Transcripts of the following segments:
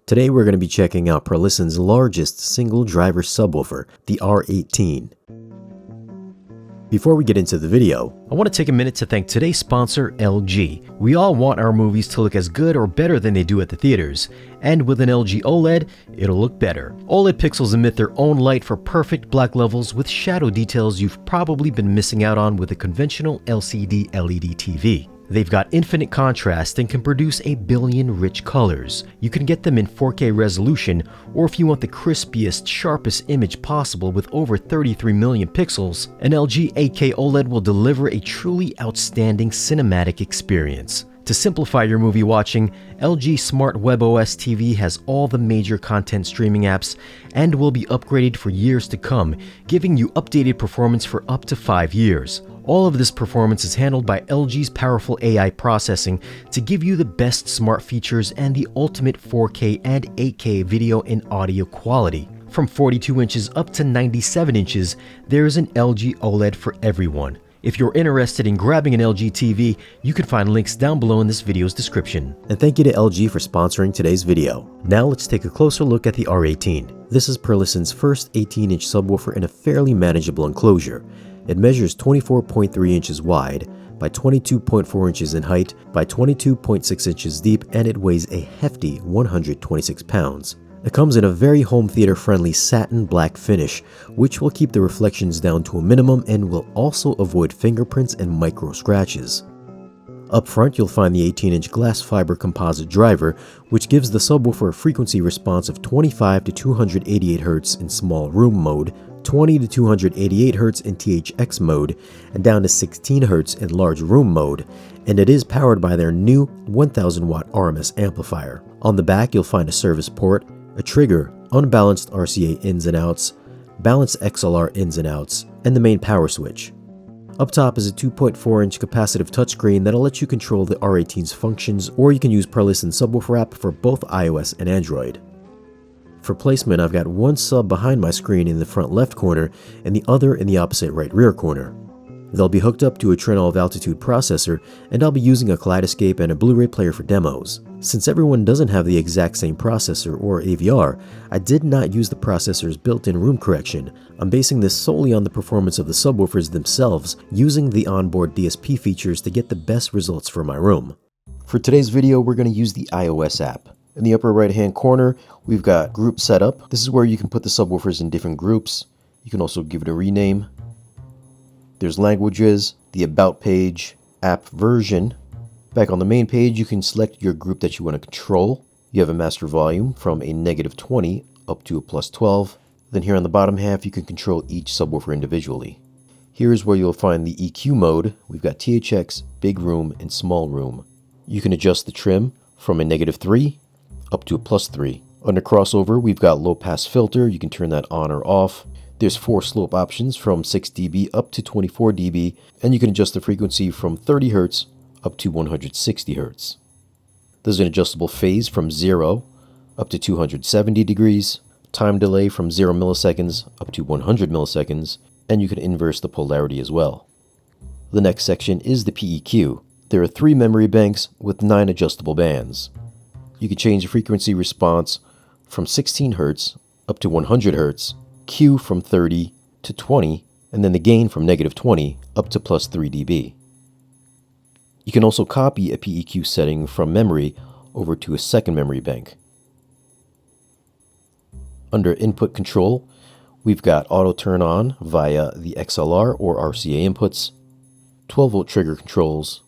Today we're going to be checking out Perlisten's largest single driver subwoofer, the R18. Before we get into the video, I want to take a minute to thank today's sponsor, LG. We all want our movies to look as good or better than they do at the theaters, and with an LG OLED, it'll look better. OLED pixels emit their own light for perfect black levels with shadow details you've probably been missing out on with a conventional LCD LED TV. They've got infinite contrast and can produce a billion rich colors. You can get them in 4K resolution, or if you want the crispiest, sharpest image possible with over 33 million pixels, an LG 8K OLED will deliver a truly outstanding cinematic experience. To simplify your movie watching, LG Smart WebOS TV has all the major content streaming apps and will be upgraded for years to come, giving you updated performance for up to 5 years. All of this performance is handled by LG's powerful AI processing to give you the best smart features and the ultimate 4K and 8K video and audio quality. From 42 inches up to 97 inches, there is an LG OLED for everyone. If you're interested in grabbing an LG TV, you can find links down below in this video's description. And thank you to LG for sponsoring today's video. Now let's take a closer look at the R18. This is Perlisten's first 18-inch subwoofer in a fairly manageable enclosure. It measures 24.3 inches wide by 22.4 inches in height by 22.6 inches deep, and it weighs a hefty 126 pounds. It comes in a very home theater friendly satin black finish, which will keep the reflections down to a minimum and will also avoid fingerprints and micro scratches. Up front, you'll find the 18-inch glass fiber composite driver, which gives the subwoofer a frequency response of 25 to 288 Hz in small room mode, 20 to 288 Hz in THX mode, and down to 16 Hz in large room mode, and it is powered by their new 1000 watt RMS amplifier. On the back, you'll find a service port, a trigger, unbalanced RCA ins and outs, balanced XLR ins and outs, and the main power switch. Up top is a 2.4-inch capacitive touchscreen that'll let you control the R18's functions, or you can use Perlisten Subwoofer app for both iOS and Android. For placement, I've got one sub behind my screen in the front left corner and the other in the opposite right rear corner. They'll be hooked up to a Trinov altitude processor, and I'll be using a Kaleidoscape and a Blu-ray player for demos. Since everyone doesn't have the exact same processor or AVR, I did not use the processor's built-in room correction. I'm basing this solely on the performance of the subwoofers themselves, using the onboard DSP features to get the best results for my room. For today's video, we're going to use the iOS app. In the upper right hand corner, we've got group setup. This is where you can put the subwoofers in different groups. You can also give it a rename. There's languages, the about page, app version. Back on the main page, you can select your group that you want to control. You have a master volume from a -20 up to a +12. Then here on the bottom half, you can control each subwoofer individually. Here's where you'll find the EQ mode. We've got THX, big room, and small room. You can adjust the trim from a -3 up to a +3. Under crossover, we've got low pass filter. You can turn that on or off. There's 4 slope options from 6 dB up to 24 dB, and you can adjust the frequency from 30 Hz up to 160 Hz. There's an adjustable phase from 0 up to 270 degrees, time delay from 0 milliseconds up to 100 milliseconds, and you can inverse the polarity as well. The next section is the PEQ. There are 3 memory banks with 9 adjustable bands. You can change the frequency response from 16 Hz up to 100 Hz, Q from 30 to 20, and then the gain from -20 up to +3 dB. You can also copy a PEQ setting from memory over to a second memory bank. Under input control, we've got auto turn on via the XLR or RCA inputs, 12-volt trigger controls,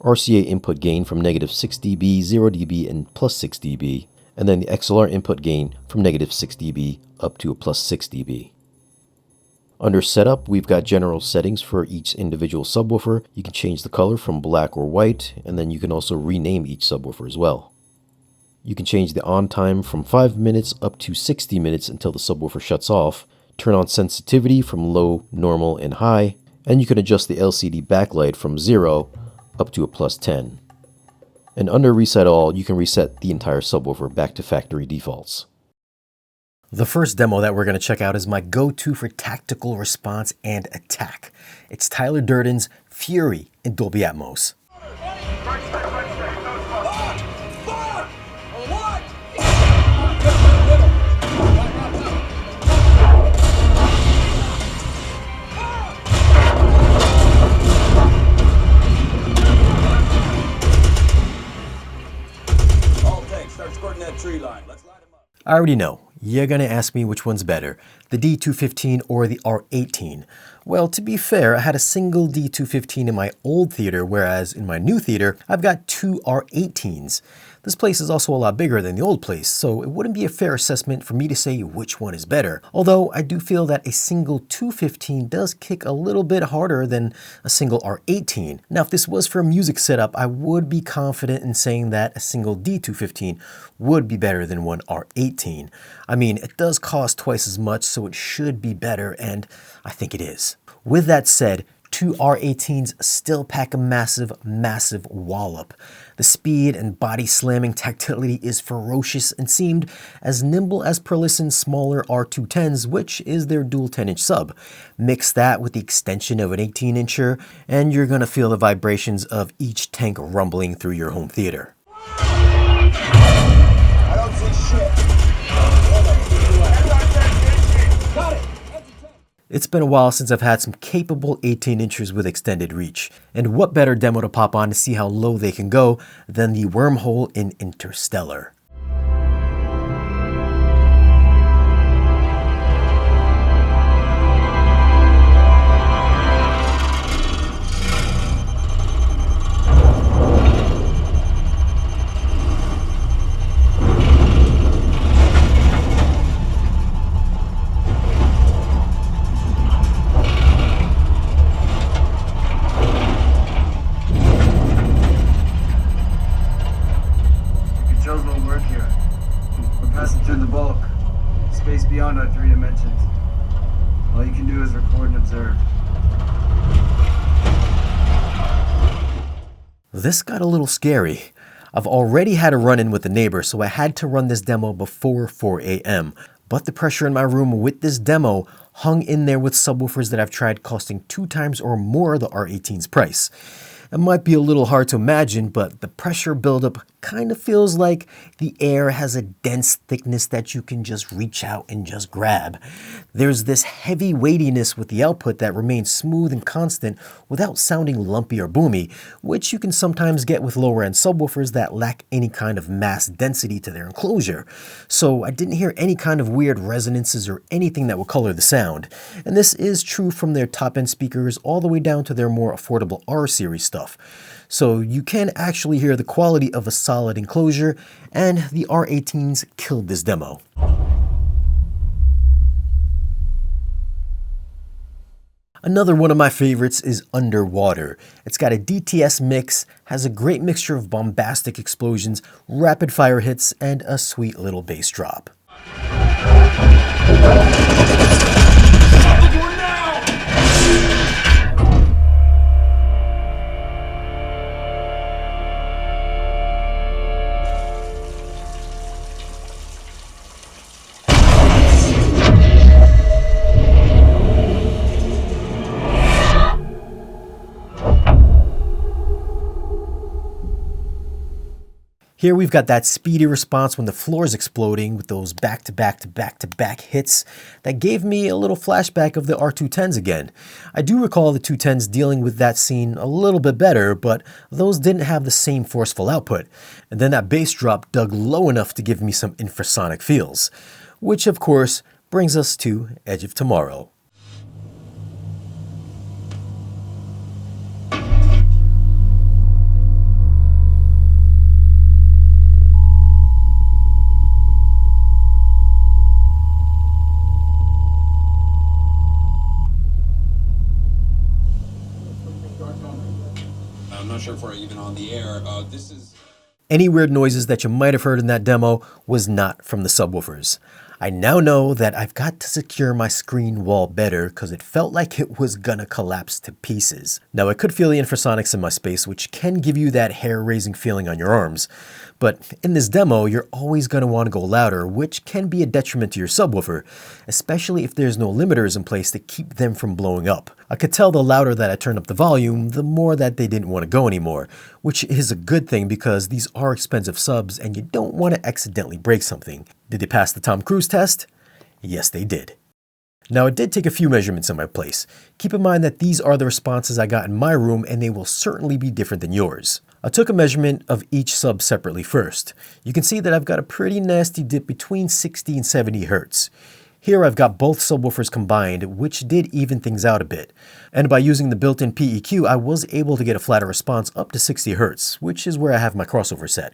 RCA input gain from -6 dB, 0 dB, and +6 dB, and then the XLR input gain from -6 dB up to a +6 dB. Under setup, we've got general settings for each individual subwoofer. You can change the color from black or white, and then you can also rename each subwoofer as well. You can change the on time from 5 minutes up to 60 minutes until the subwoofer shuts off, turn on sensitivity from low, normal, and high, and you can adjust the LCD backlight from 0 up to a +10. And under Reset All, you can reset the entire subwoofer back to factory defaults. The first demo that we're going to check out is my go-to for tactical response and attack. It's Tyler Durden's Fury in Dolby Atmos. in that tree line. Let's light him up. I already know. You're gonna ask me which one's better, the D215 or the R18. Well, to be fair, I had a single D215 in my old theater, whereas in my new theater, I've got two R18s. This place is also a lot bigger than the old place, so it wouldn't be a fair assessment for me to say which one is better. Although I do feel that a single 215 does kick a little bit harder than a single R18. Now, if this was for a music setup, I would be confident in saying that a single D215 would be better than one R18. I mean, it does cost twice as much, so it should be better, and I think it is. With that said, two R18s still pack a massive, massive wallop. The speed and body slamming tactility is ferocious and seemed as nimble as Perlisten's smaller R210s, which is their dual 10-inch sub. Mix that with the extension of an 18-incher, and you're gonna feel the vibrations of each tank rumbling through your home theater. I don't see shit. Got it. It's been a while since I've had some capable 18-inchers with extended reach. And what better demo to pop on to see how low they can go than the wormhole in Interstellar. Won't work here. We're passing through the bulk, space beyond our 3 dimensions. All you can do is record and observe. This got a little scary. I've already had a run-in with a neighbor, so I had to run this demo before 4 a.m. But the pressure in my room with this demo hung in there with subwoofers that I've tried costing 2 times or more the R18's price. It might be a little hard to imagine, but the pressure buildup kind of feels like the air has a dense thickness that you can just reach out and just grab. There's this heavy weightiness with the output that remains smooth and constant without sounding lumpy or boomy, which you can sometimes get with lower end subwoofers that lack any kind of mass density to their enclosure. So I didn't hear any kind of weird resonances or anything that would color the sound. And this is true from their top end speakers all the way down to their more affordable R series stuff. So you can actually hear the quality of a solid enclosure, and the R18s killed this demo. Another one of my favorites is Underwater. It's got a DTS mix, has a great mixture of bombastic explosions, rapid fire hits, and a sweet little bass drop. Here we've got that speedy response when the floor is exploding with those back-to-back hits that gave me a little flashback of the R210s again. I do recall the 210s dealing with that scene a little bit better, but those didn't have the same forceful output. And then that bass drop dug low enough to give me some infrasonic feels. Which of course brings us to Edge of Tomorrow. I'm not sure if we're even on the air. This is... Any weird noises that you might have heard in that demo was not from the subwoofers. I now know that I've got to secure my screen wall better because it felt like it was gonna collapse to pieces. Now I could feel the infrasonics in my space, which can give you that hair-raising feeling on your arms. But in this demo, you're always gonna want to go louder, which can be a detriment to your subwoofer, especially if there's no limiters in place to keep them from blowing up. I could tell the louder that I turned up the volume, the more that they didn't want to go anymore, which is a good thing because these are expensive subs and you don't want to accidentally break something. Did they pass the Tom Cruise test? Yes, they did. Now, I did take a few measurements in my place. Keep in mind that these are the responses I got in my room, and they will certainly be different than yours. I took a measurement of each sub separately first. You can see that I've got a pretty nasty dip between 60 and 70 Hz. Here I've got both subwoofers combined, which did even things out a bit. And by using the built-in PEQ, I was able to get a flatter response up to 60 Hz, which is where I have my crossover set.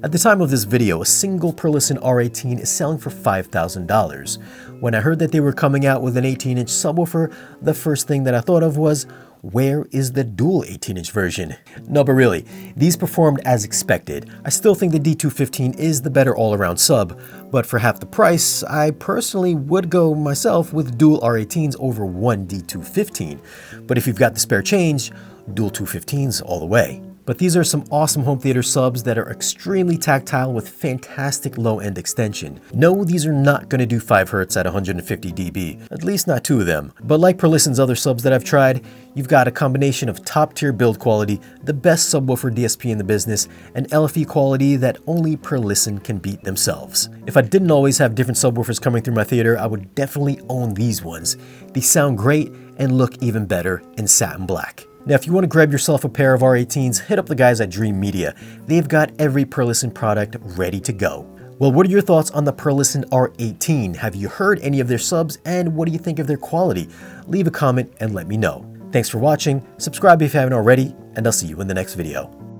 At the time of this video, a single Perlisten R18 is selling for $5,000. When I heard that they were coming out with an 18-inch subwoofer, the first thing that I thought of was, where is the dual 18-inch version? No, but really, these performed as expected. I still think the D215 is the better all-around sub, but for half the price, I personally would go myself with dual R18s over one D215. But if you've got the spare change, dual 215s all the way. But these are some awesome home theater subs that are extremely tactile with fantastic low-end extension. No, these are not going to do 5 Hz at 150 dB, at least not two of them. But like Perlisten's other subs that I've tried, you've got a combination of top-tier build quality, the best subwoofer DSP in the business, and LFE quality that only Perlisten can beat themselves. If I didn't always have different subwoofers coming through my theater, I would definitely own these ones. They sound great and look even better in satin black. Now, if you want to grab yourself a pair of R18s, hit up the guys at Dream Media. They've got every Perlisten product ready to go. Well, what are your thoughts on the Perlisten R18? Have you heard any of their subs, and what do you think of their quality? Leave a comment and let me know. Thanks for watching, subscribe if you haven't already, and I'll see you in the next video.